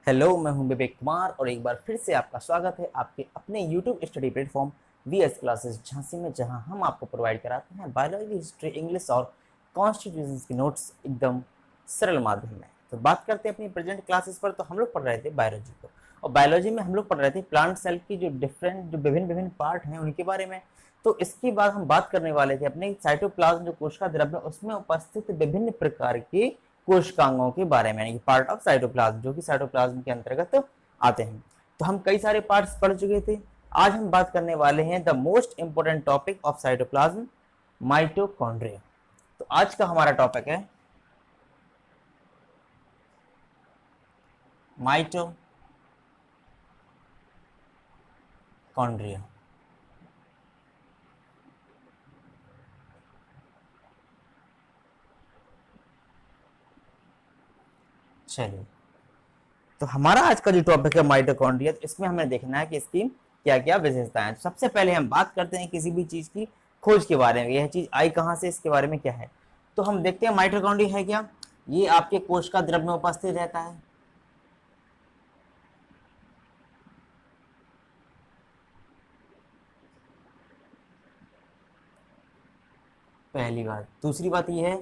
Hello, मैं हूं विवेक कुमार और एक बार फिर से आपका स्वागत है आपके अपने YouTube study platform VS classes Jhansi में, जहां हम आपको प्रोवाइड कराते हैं बायोलॉजी, हिस्ट्री, इंग्लिश और कॉन्स्टिट्यूशन के नोट्स एकदम सरल माध्यम में। तो बात करते हैं अपनी प्रेजेंट क्लासेस पर। तो हम लोग पढ़ रहे थे बायोलॉजी को, और बायोलॉजी में हम लोग पढ़ रहे थे प्लांट सेल की जो विभिन्न विभिन्न पार्ट हैं उनके बारे में। तो इसके बाद हम बात करने वाले थे अपने साइटोप्लाज्म जो कोशिका द्रव्य उसमें उपस्थित विभिन्न प्रकार के कोशिकांगों के बारे में, यानी पार्ट ऑफ साइटोप्लाज्म जो कि साइटोप्लाज्म के अंतर्गत आते हैं। तो हम कई सारे पार्ट्स पढ़ चुके थे। आज हम बात करने वाले हैं the most important topic of cytoplasm, mitochondria. तो आज का हमारा टॉपिक है माइटोकॉन्ड्रिया। चलिए, तो हमारा आज का जो टॉपिक है माइटोकॉन्ड्रिया, तो इसमें हमें देखना है कि इसकी क्या क्या विशेषताएं हैं। सबसे पहले हम बात करते हैं किसी भी चीज की खोज के बारे में, यह चीज आई कहां से, इसके बारे में क्या है। तो हम देखते हैं माइटोकॉन्ड्रिया है क्या। ये आपके कोशिका द्रव्य में उपस्थित रहता है। पहली बात। दूसरी बात यह है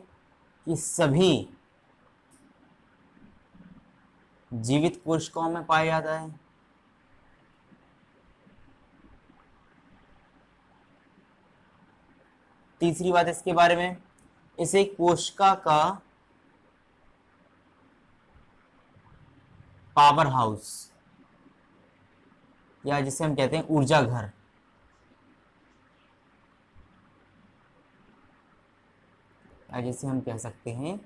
कि सभी जीवित कोशिकाओं में पाया जाता है। तीसरी बात इसके बारे में, इसे कोशिका का पावर हाउस या जिसे हम कहते हैं ऊर्जा घर, या जिसे हम कह सकते हैं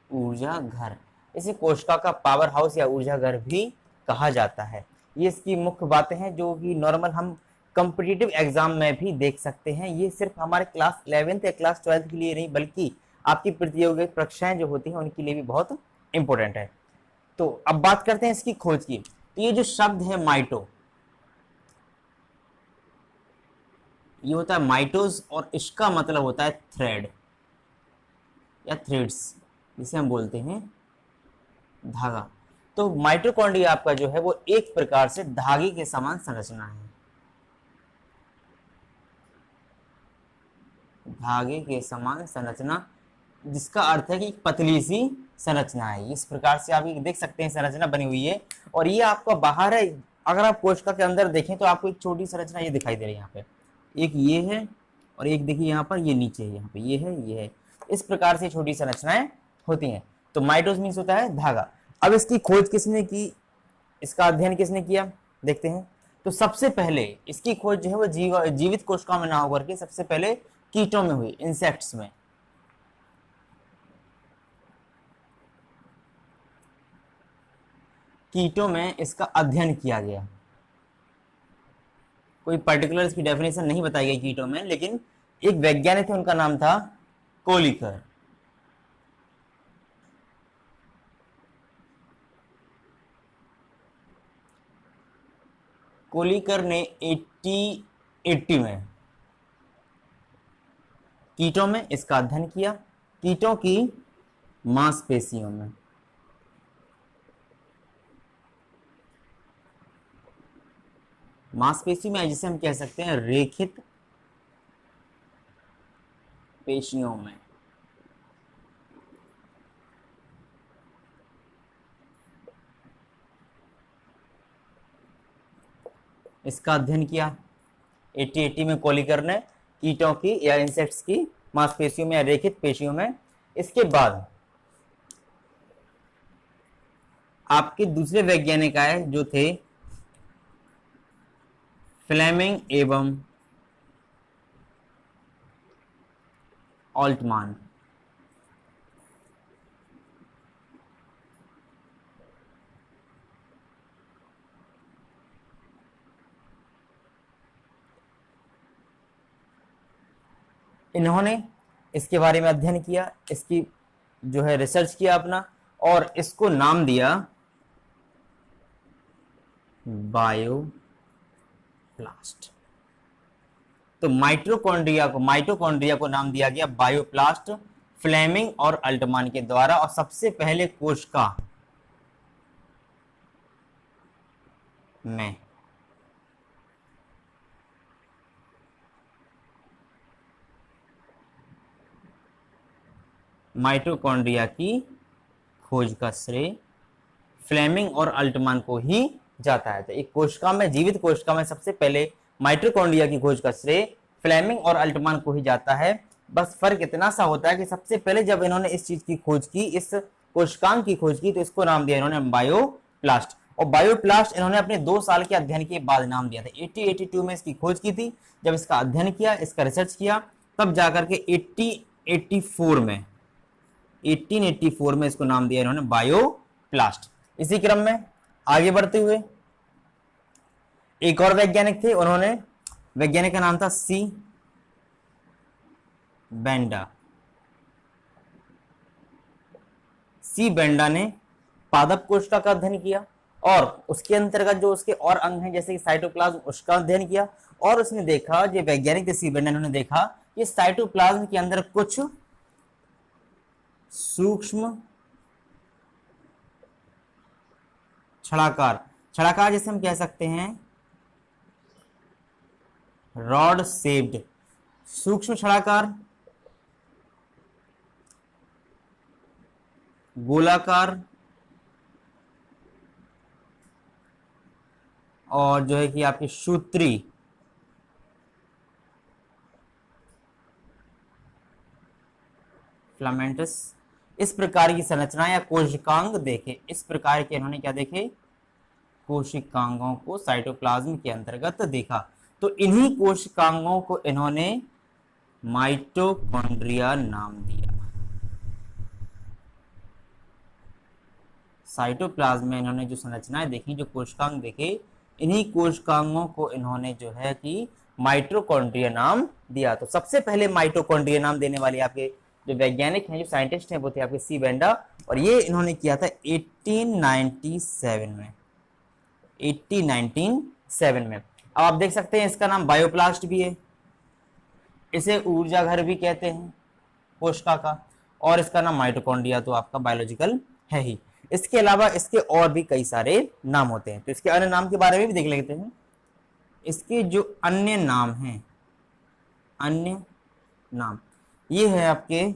ऊर्जा घर, इसे कोशिका का पावर हाउस या ऊर्जा घर भी कहा जाता है। ये इसकी मुख्य बातें हैं जो कि नॉर्मल हम कॉम्पिटिटिव एग्जाम में भी देख सकते हैं। ये सिर्फ हमारे क्लास 11th या क्लास 12th के लिए नहीं, बल्कि आपकी प्रतियोगिता परीक्षाएं जो होती हैं उनके लिए भी बहुत इंपॉर्टेंट है। तो अब बात करते हैं इसकी खोज की। तो ये जो शब्द है माइटो, ये होता है माइटोज, और इसका मतलब होता है थ्रेड या थ्रेड्स, जिसे हम बोलते हैं धागा। तो माइटोकॉन्ड्रिया आपका जो है वो एक प्रकार से धागे के समान संरचना है। धागे के समान संरचना, जिसका अर्थ है कि पतली सी संरचना है। इस प्रकार से आप देख सकते हैं संरचना बनी हुई है, और ये आपका बाहर है। अगर आप कोशिका के अंदर देखें तो आपको एक छोटी संरचना ये दिखाई दे रही है। यहाँ पे एक ये है, और एक देखिए यहाँ पर ये नीचे है, यहाँ पे ये है, ये है। इस प्रकार से छोटी संरचनाएं होती हैं। तो माइटोज मीन्स होता है धागा। अब इसकी खोज किसने की, इसका अध्ययन किसने किया, देखते हैं। तो सबसे पहले इसकी खोज जो है वो जीवित कोशिकाओं में ना होकर के सबसे पहले कीटों में हुई, इंसेक्ट्स में। कीटों में इसका अध्ययन किया गया। कोई पर्टिकुलर इसकी डेफिनेशन नहीं बताई गई कीटों में, लेकिन एक वैज्ञानिक थे, उनका नाम था कोलिकर। कोलिकर ने 1880 में कीटों में इसका अध्ययन किया, कीटों की मांसपेशियों में। मांसपेशी में, जिसे हम कह सकते हैं रेखित पेशियों में। इसका अध्ययन किया 1880 में कोलिकर ने कीटों की या इंसेक्ट्स की मांसपेशियों में या रेखित पेशियों में। इसके बाद आपके दूसरे वैज्ञानिक आए जो थे फ्लेमिंग एवं ऑल्टमान। इन्होंने इसके बारे में अध्ययन किया, इसकी जो है रिसर्च किया अपना, और इसको नाम दिया बायोप्लास्ट। तो माइटोकॉन्ड्रिया को नाम दिया गया बायोप्लास्ट, फ्लेमिंग और अल्टमान के द्वारा। और सबसे पहले कोशिका में। माइटोकॉन्ड्रिया की खोज का श्रेय फ्लेमिंग और अल्टमान को ही जाता है। तो एक कोशिका में, जीवित कोशिका में सबसे पहले माइटोकॉन्ड्रिया की खोज का श्रेय फ्लेमिंग और अल्टमान को ही जाता है। बस फर्क इतना सा होता है कि सबसे पहले जब इन्होंने इस चीज की खोज की, इस कोशिकांग की खोज की, तो इसको नाम दिया इन्होंने बायोप्लास्ट। और बायोप्लास्ट इन्होंने अपने 2 साल के अध्ययन के बाद नाम दिया था। 1882 में इसकी खोज की थी। जब इसका अध्ययन किया, इसका रिसर्च किया, तब जाकर के 1884 में 1884 में इसको नाम दिया इन्होंने बायोप्लास्ट। इसी क्रम में आगे बढ़ते हुए एक और वैज्ञानिक थे, उन्होंने, वैज्ञानिक का नाम था सी बेंडा। सी बेंडा ने पादप कोशिका का अध्ययन किया और उसके अंतर्गत जो उसके और अंग हैं जैसे कि साइटोप्लाज्म, उसका अध्ययन किया। और उसने देखा, जो वैज्ञानिक थे सी बेंडा, उन्होंने देखा कि साइटोप्लाज्म के अंदर कुछ सूक्ष्म छड़ाकार जैसे हम कह सकते हैं रॉड शेप्ड सूक्ष्म छड़ाकार, गोलाकार और जो है कि आपकी सूत्री फिलामेंटस, इस प्रकार की संरचना या कोशिकांग देखे। इस प्रकार के इन्होंने क्या देखे? कोशिकांगों को साइटोप्लाज्म के अंतर्गत देखा। तो इन्हीं कोशिकांगों को इन्होंने माइटोकॉन्ड्रिया नाम दिया। साइटोप्लाज्म में इन्होंने जो संरचनाएं देखी, जो कोशिकांग देखे, इन्हीं कोशिकांगों को इन्होंने जो है कि माइटोकॉन्ड्रिया नाम दिया। तो सबसे पहले माइटोकॉन्ड्रिया नाम देने वाले आपके जो वैज्ञानिक हैं, जो साइंटिस्ट हैं, वो थे आपके सी बेंडा। और ये इन्होंने किया था 1897 में। 1897 में। अब आप देख सकते हैं इसका नाम बायोप्लास्ट भी है, इसे ऊर्जा घर भी कहते हैं कोशिका का, और इसका नाम माइटोकॉन्ड्रिया तो आपका बायोलॉजिकल है ही। इसके अलावा इसके और भी कई सारे नाम होते हैं, तो इसके अन्य नाम के बारे में भी देख लेते हैं। इसके जो अन्य नाम हैं, अन्य नाम ये है आपके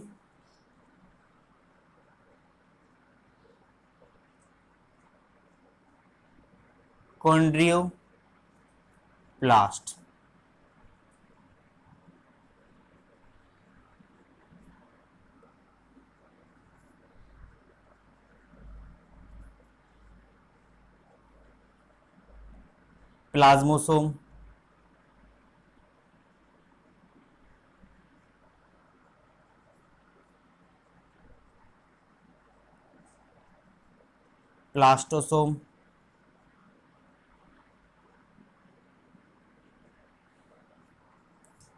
कॉन्ड्रियोप्लास्ट, प्लाज्मोसोम, प्लास्टोसोम,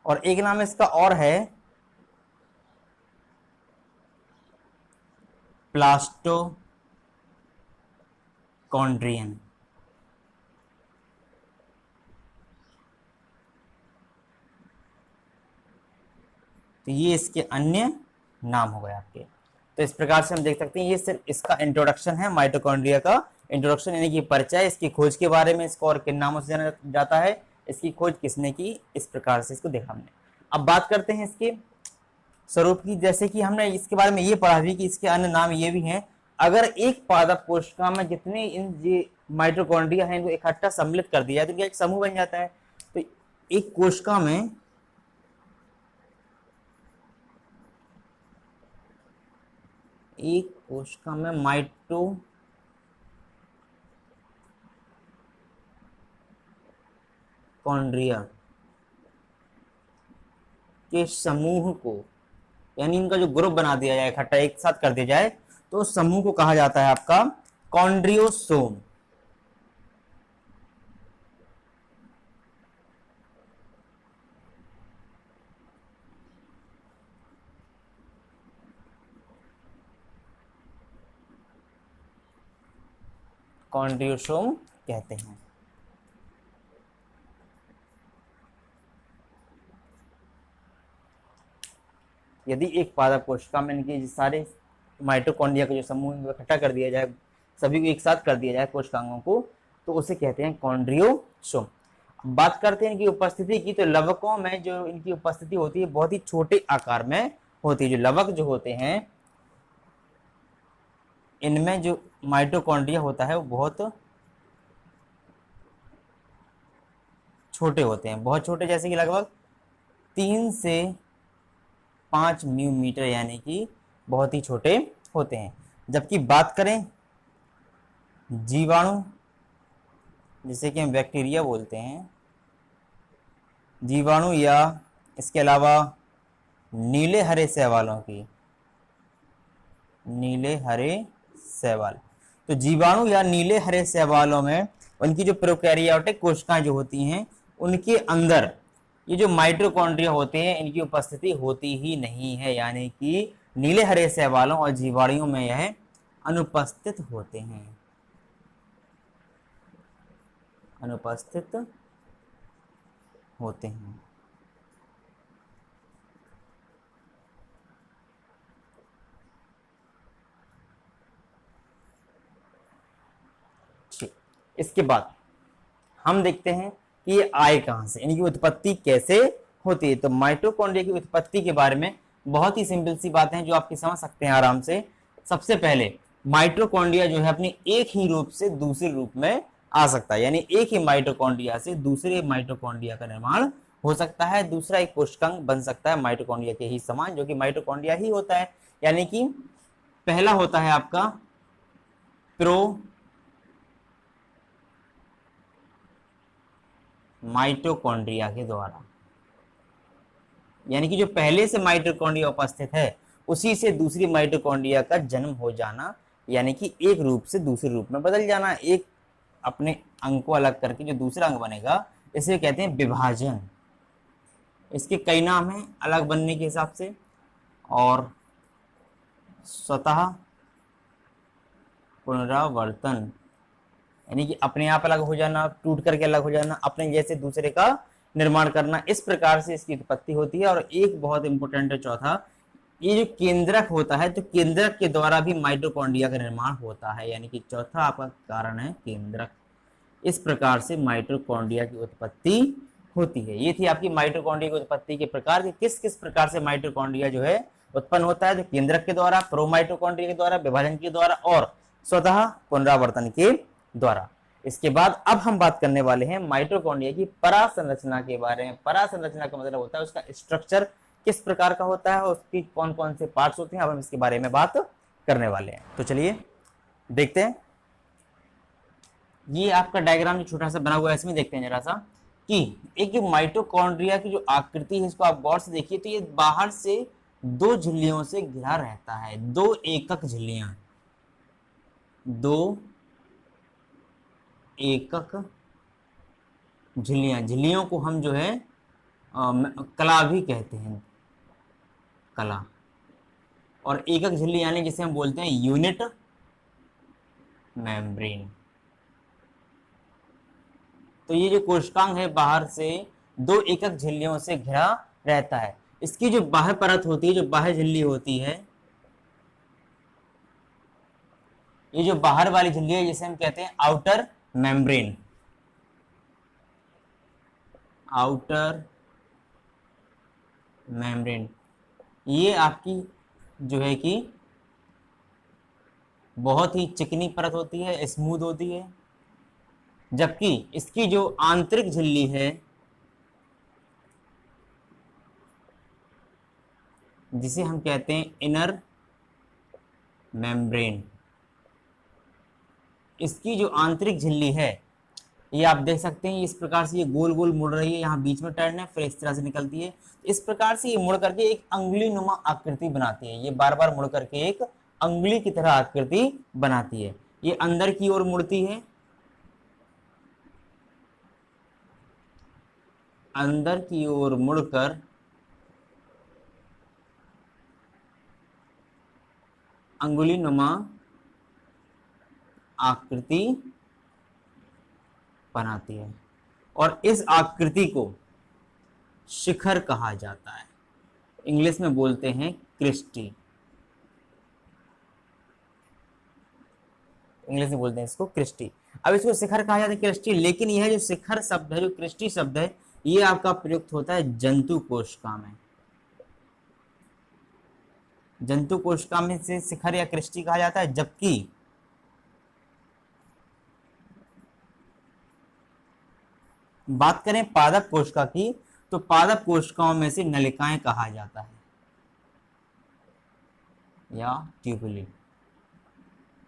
और एक नाम इसका और है प्लास्टोकॉन्ड्रियन। तो ये इसके अन्य नाम हो गए आपके। तो इस प्रकार से हम देख सकते हैं, ये सिर्फ इसका इंट्रोडक्शन है, माइटोकॉन्ड्रिया का इंट्रोडक्शन, यानी कि परिचय, इसकी खोज के बारे में, इसको और किन नामों से जाना जाता है, इसकी खोज किसने की, इस प्रकार से इसको देखा हमने। अब बात करते हैं इसके स्वरूप की। जैसे कि हमने इसके बारे में ये पढ़ा भी कि इसके अन्य नाम ये भी हैं। अगर एक पादप कोशिका में जितने इन माइटोकॉन्ड्रिया हैं इनको इकट्ठा सम्मिलित कर दिया तो क्या एक समूह बन जाता है। तो एक कोशिका में माइटोकॉन्ड्रिया के समूह को, यानी इनका जो ग्रुप बना दिया जाए, इकट्ठा एक साथ कर दिया जाए, तो उस समूह को कहा जाता है आपका कॉन्ड्रियोसोम। कॉन्ड्रियोसोम कहते हैं। यदि एक पादप कोशिका में इनके सारे माइटोकॉन्ड्रिया के जो समूह इकट्ठा कर दिया जाए, सभी को एक साथ कर दिया जाए कोशिकांगों को, तो उसे कहते हैं कॉन्ड्रियोसोम। अब बात करते हैं इनकी उपस्थिति की, तो लवकों में जो इनकी उपस्थिति होती है बहुत ही छोटे आकार में होती है। जो लवक जो होते हैं इनमें जो माइटोकॉन्ड्रिया होता है वो बहुत छोटे होते हैं, बहुत छोटे, जैसे कि लगभग 3 से 5 मिलीमीटर, यानी कि बहुत ही छोटे होते हैं। जबकि बात करें जीवाणु, जिसे कि हम बैक्टीरिया बोलते हैं, जीवाणु या इसके अलावा नीले हरे शैवालों की, नीले हरे शैवाल, तो जीवाणु या नीले हरे शैवालों में उनकी जो प्रोकैरियोटिक कोशिकाएं जो होती हैं उनके अंदर ये जो माइटोकॉन्ड्रिया होते हैं इनकी उपस्थिति होती ही नहीं है, यानी कि नीले हरे शैवालों और जीवाणुओं में यह अनुपस्थित होते हैं, अनुपस्थित होते हैं। ठीक, इसके बाद हम देखते हैं कि ये आए कहां से, इनकी उत्पत्ति कैसे होती है। तो माइटोकॉन्ड्रिया की उत्पत्ति के बारे में बहुत ही सिंपल सी बातें हैं जो आप समझ सकते हैं आराम से। सबसे पहले माइटोकॉन्ड्रिया जो है अपनी एक ही रूप से दूसरे रूप में आ सकता है, यानी एक ही माइटोकॉन्ड्रिया से दूसरे माइटोकॉन्ड्रिया का निर्माण हो सकता है, दूसरा एक कोशिकांग बन सकता है माइटोकॉन्ड्रिया के ही समान, जो कि माइटोकॉन्ड्रिया ही होता है। यानी कि पहला होता है आपका माइटोकॉन्ड्रिया के द्वारा, यानी कि जो पहले से माइटोकॉन्ड्रिया उपस्थित है उसी से दूसरी माइटोकॉन्ड्रिया का जन्म हो जाना, यानी कि एक रूप से दूसरे रूप में बदल जाना, एक अपने अंग को अलग करके जो दूसरा अंग बनेगा, इसे कहते हैं विभाजन। इसके कई नाम हैं अलग बनने के हिसाब से, और स्वतः पुनरावर्तन, यानी कि अपने आप अलग हो जाना, टूट करके अलग हो जाना, अपने जैसे दूसरे का निर्माण करना, इस प्रकार से इसकी उत्पत्ति होती है। और एक बहुत इंपॉर्टेंट है चौथा, ये जो केंद्रक होता है, तो केंद्रक के द्वारा भी माइटोकॉन्ड्रिया का निर्माण होता है, यानी कि चौथा आपका कारण है केंद्रक। इस प्रकार से माइटोकॉन्ड्रिया की उत्पत्ति होती है। ये थी आपकी माइटोकॉन्ड्रिया की उत्पत्ति के प्रकार कि किस किस प्रकार से माइटोकॉन्ड्रिया जो है उत्पन्न होता है। तो केंद्रक के द्वारा, प्रोमाइटोकॉन्ड्रिया के द्वारा, विभाजन के द्वारा और स्वतः पुनरावर्तन के द्वारा। इसके बाद अब हम बात करने वाले हैं माइटोकॉन्ड्रिया की परासंरचना के बारे में। परासंरचना का मतलब होता है उसका स्ट्रक्चर किस प्रकार का होता है और उसकी कौन कौन से पार्ट्स होते हैं। अब हम इसके बारे में बात करने वाले हैं, तो चलिए देखते हैं। ये आपका डायग्राम जो छोटा सा बना हुआ है इसमें देखते हैं जरा सा कि एक जो माइटोकॉन्ड्रिया की जो आकृति है इसको आप गौर से देखिए, तो ये बाहर से 2 झिल्लियों से घिरा रहता है, 2 एकक झिल्लियां, 2 एकक झिल्लियां, झिल्लियों को हम जो है कला भी कहते हैं, कला। और एकक झिल्ली यानी जिसे हम बोलते हैं यूनिट मेम्ब्रेन। तो ये जो कोशिकांग है बाहर से 2 एकक झिल्लियों से घिरा रहता है। इसकी जो बाह्य परत होती है, जो बाह्य झिल्ली होती है, ये जो बाहर वाली झिल्ली है जिसे हम कहते हैं आउटर मेम्ब्रेन, आउटर मेम्ब्रेन, ये आपकी जो है कि बहुत ही चिकनी परत होती है, स्मूथ होती है। जबकि इसकी जो आंतरिक झिल्ली है, जिसे हम कहते हैं इनर मेम्ब्रेन, इसकी जो आंतरिक झिल्ली है ये आप देख सकते हैं इस प्रकार से ये गोल गोल मुड़ रही है, यहाँ बीच में टर्न है, फिर इस तरह से निकलती है। इस प्रकार से ये मुड़ करके एक अंगुली नुमा आकृति बनाती है, ये बार बार मुड़ करके एक अंगुली की तरह आकृति बनाती है। ये अंदर की ओर मुड़ती है, अंदर की ओर मुड़कर अंगुली नुमा आकृति बनाती है, और इस आकृति को शिखर कहा जाता है, इंग्लिश में बोलते हैं क्रिस्टी। इंग्लिश में बोलते हैं इसको क्रिस्टी। अब इसको शिखर कहा जाता है क्रिस्टी, लेकिन यह जो शिखर शब्द है, जो क्रिस्टी शब्द है, ये आपका प्रयुक्त होता है जंतु कोशिका में। जंतु कोशिका में से शिखर या क्रिस्टी कहा जाता है, जबकि बात करें पादप कोशिका की तो पादप कोशिकाओं में से नलिकाएं कहा जाता है या ट्यूबुली,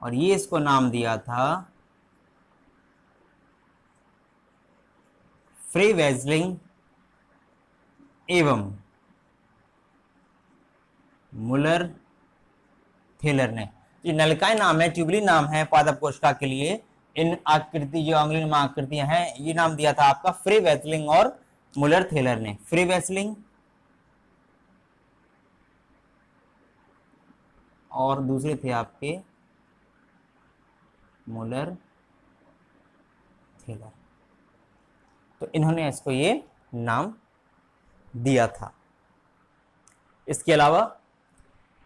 और ये इसको नाम दिया था फ्रीवेजलिंग एवं मुलर थेलर ने। ये नलिकाएं नाम है, ट्यूबुली नाम है पादप कोशिका के लिए। इन आकृति जो अंगुली आकृतियां हैं, ये नाम दिया था आपका फ्रीवेजलिंग और मुलर थेलर ने। फ्रीवेजलिंग और दूसरे थे आपके मुलर थेलर, तो इन्होंने इसको ये नाम दिया था। इसके अलावा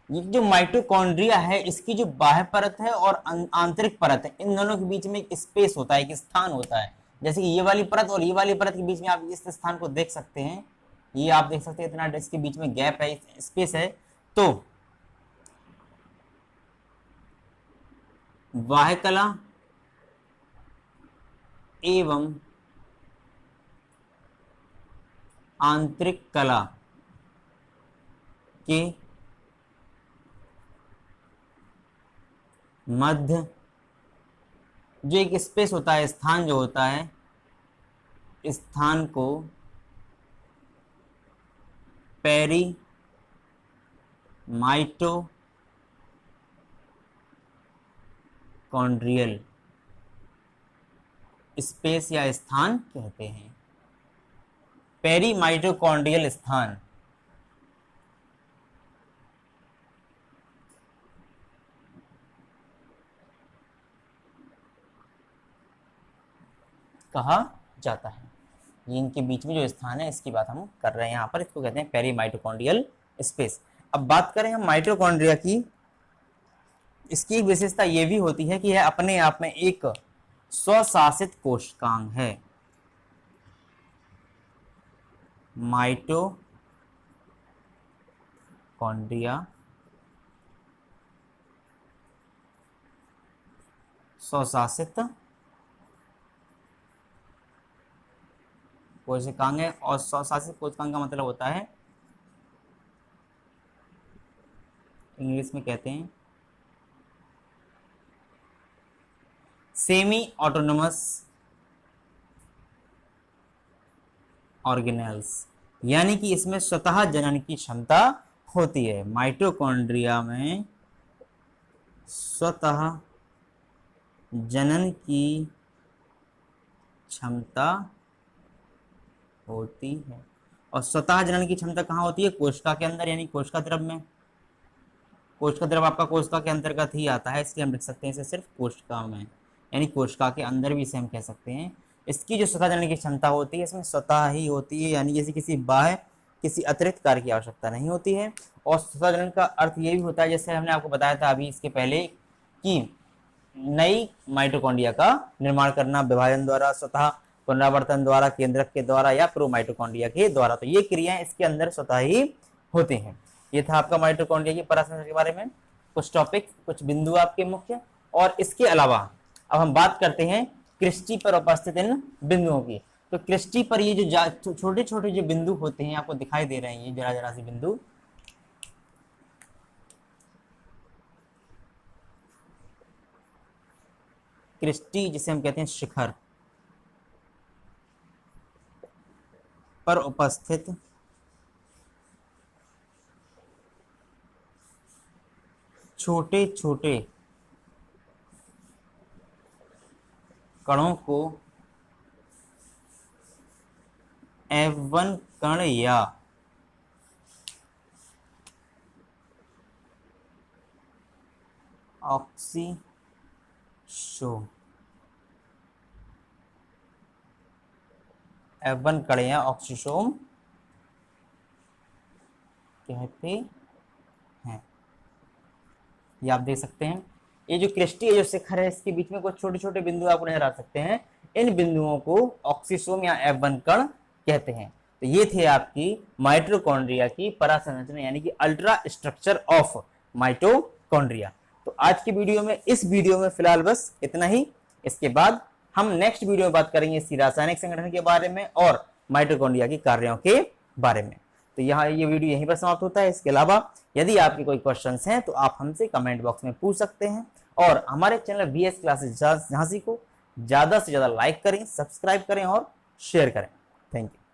ये जो माइटोकॉन्ड्रिया है, इसकी जो बाह्य परत है और आंतरिक परत है, इन दोनों के बीच में एक स्पेस होता है, एक स्थान होता है। जैसे कि ये वाली परत और ये वाली परत के बीच में आप इस स्थान को देख सकते हैं, ये आप देख सकते हैं, इतना इसके बीच में गैप है, स्पेस है। तो बाह्य कला एवं आंतरिक कला के मध्य जो एक स्पेस होता है, स्थान जो होता है, स्थान को पेरीमाइटोकॉन्ड्रियल स्पेस या स्थान कहते हैं। पेरीमाइटोकॉन्ड्रियल स्थान कहा जाता है। ये इनके बीच में जो स्थान है, इसकी बात हम कर रहे हैं यहाँ पर, इसको कहते हैं पेरीमाइटोकॉन्ड्रियल स्पेस। अब बात करें हम माइटोकॉन्ड्रिया की, इसकी विशेषता ये भी होती है कि यह अपने आप में एक स्वशासित कोशिकांग है। माइटोकॉन्ड्रिया स्वशासित कोशिकांग है, और स्वशासित कोशिकांग का मतलब होता है, इंग्लिश में कहते हैं सेमी ऑटोनोमस ऑर्गेनेल्स, यानी कि इसमें स्वतः जनन की क्षमता होती है। माइटोकॉन्ड्रिया में स्वतः जनन की क्षमता होती है। और स्वतः जनन की क्षमता कहाँ होती है? कोशिका के अंदर, यानी कोशिका द्रव में। कोशिका द्रव आपका कोशिका के अंतर्गत ही आता है, इसलिए हम लिख सकते हैं इसे सिर्फ कोशिका में, यानी कोशिका के अंदर भी इसे हम कह सकते हैं। इसकी जो स्वतः जनन की क्षमता होती है, इसमें स्वतः ही होती है, यानी जैसे किसी बाह्य किसी अतिरिक्त कार्य की आवश्यकता नहीं होती है। और स्वतः जनन का अर्थ ये भी होता है, जैसे हमने आपको बताया था अभी इसके पहले, कि नई माइटोकॉन्ड्रिया का निर्माण करना विभाजन द्वारा, स्वतः पुनरावर्तन द्वारा, केंद्रक के द्वारा, या प्रोमाइटोकॉन्ड्रिया के द्वारा। तो ये क्रियाएं इसके अंदर स्वतः ही होती हैं। ये था आपका माइटोकॉन्ड्रिया की परासंरचना के बारे में कुछ टॉपिक, कुछ बिंदु आपके मुख्य। और इसके अलावा अब हम बात करते हैं क्रिस्टी पर उपस्थित इन बिंदुओं की। तो क्रिस्टी पर ये जो छोटे छोटे जो बिंदु होते हैं, आपको दिखाई दे रहे हैं, ये जरा जरा से बिंदु, क्रिस्टी जिसे हम कहते हैं शिखर पर उपस्थित छोटे छोटे कणों को F1 कण या ऑक्सीसोम, F1 कण या ऑक्सीसोम कहते हैं। ये आप देख सकते हैं, ये जो क्रिस्टी है, जो शिखर है, इसके बीच में कुछ छोटे छोटे बिंदु आपको नजर आ सकते हैं। इन बिंदुओं को ऑक्सीसोम या F1 कण कहते हैं। तो ये थे आपकी माइटोकॉन्ड्रिया की परासंरचना यानी कि अल्ट्रा स्ट्रक्चर ऑफ माइटोकॉन्ड्रिया। तो आज की वीडियो में, इस वीडियो में फिलहाल बस इतना ही। इसके बाद हम नेक्स्ट वीडियो में बात करेंगे इसकी रासायनिक संगठन के बारे में और माइटोकॉन्ड्रिया की कार्यों के बारे में। तो यहाँ ये वीडियो यहीं पर समाप्त होता है। इसके अलावा यदि आपके कोई क्वेश्चंस हैं तो आप हमसे कमेंट बॉक्स में पूछ सकते हैं, और हमारे चैनल VS क्लासेस झांसी को ज़्यादा से ज़्यादा लाइक करें, सब्सक्राइब करें और शेयर करें। Thank you.